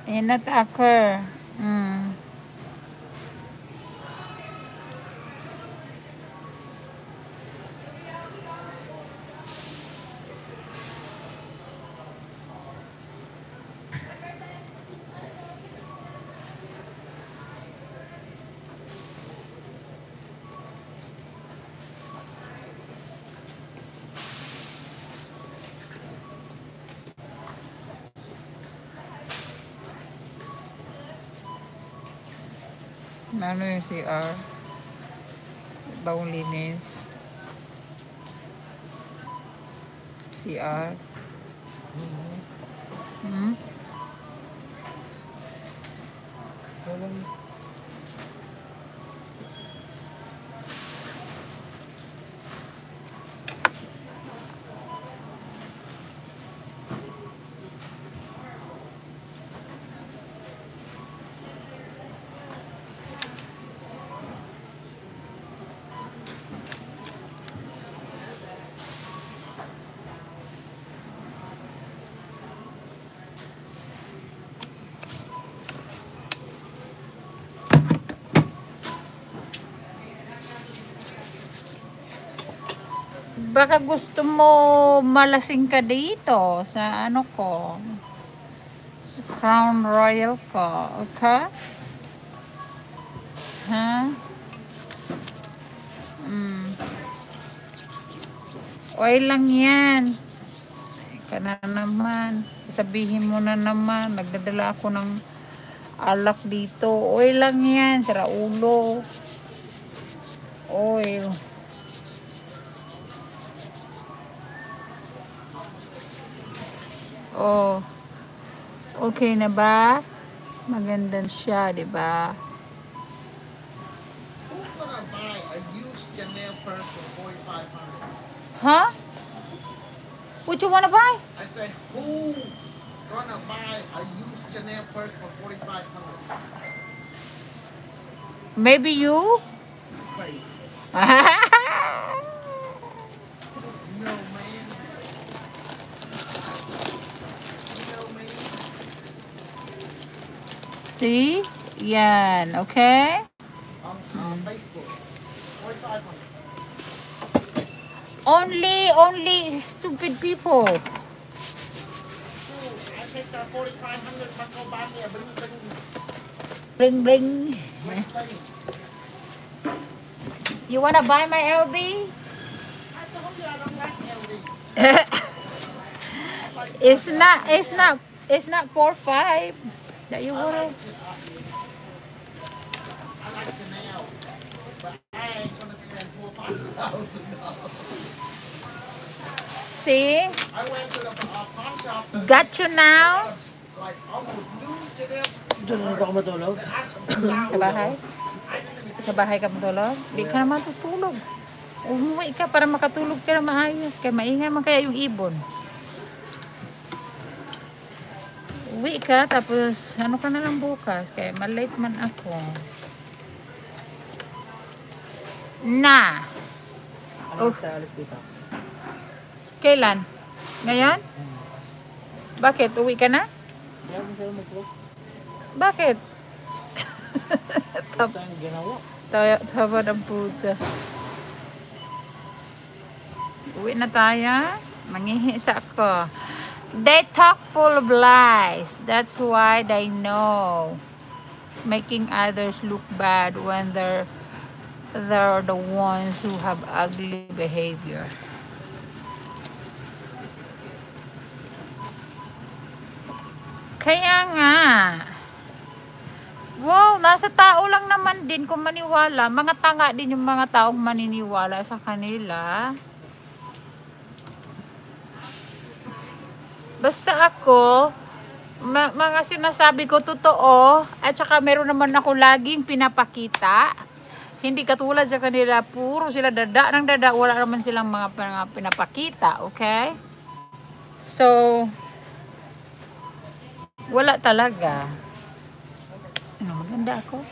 Inat occur. Mm. Ano yung CR? Bagong linis. CR. Hmm? Baka gusto mo malasing ka dito sa ano ko. Crown Royal ko. Okay? Ha? Oil lang yan. Ka na naman. Sabihin mo na naman. Nagdadala ako ng alak dito. Oil lang yan. Sira ulo. Oil. Oh. Okay na ba? Maganda siya, di ba? Who's gonna buy a used Chanel purse for $4,500? Huh? What you wanna buy? I said, who's gonna buy a used Chanel purse for $4,500? Maybe you? Crazy. No, man. No, man. See? Yan. Okay? On Facebook. $4,500. Only stupid people. Dude, I take that $4,500 and go buy me a blue thing. Bling bling. Blue thing. You wanna buy my LV? I told you I don't like LV. It's not 4-5 that you wanna. I like Chanel, but I ain't gonna spend $4,000. See? I went to the pawn shop. Got you now? Like almost new Chanel. Doon na ako matulog. Sa bahay? Sa bahay ka matulog? Di ka naman tutulog. Umuwi ka para makatulog ka na maayos. Kaya maingay man kaya yung ibon. Uwi ka, tapos ano ka na lang bukas. Kaya malate man ako. Na! Ano sa alis dito? Kailan? Ngayon? Bakit? Uwi ka na? Kaya mo siya mag-close. Bakit? Ito yung ginawa. Taba ng puta. Uwi na tayo. Mangihisa ako. They talk full of lies. That's why they know. Making others look bad when they're the ones who have ugly behavior. Kaya nga. Wow, nasa tao lang naman din kung maniwala. Mga tanga din yung mga taong maniniwala sa kanila. Basta ako, mga sinasabi ko totoo, at saka meron naman ako laging pinapakita. Hindi katulad sa kanila, puro sila dada ng dada, wala naman silang mga pinapakita, okay? So, wala talaga. Ano, maganda ako?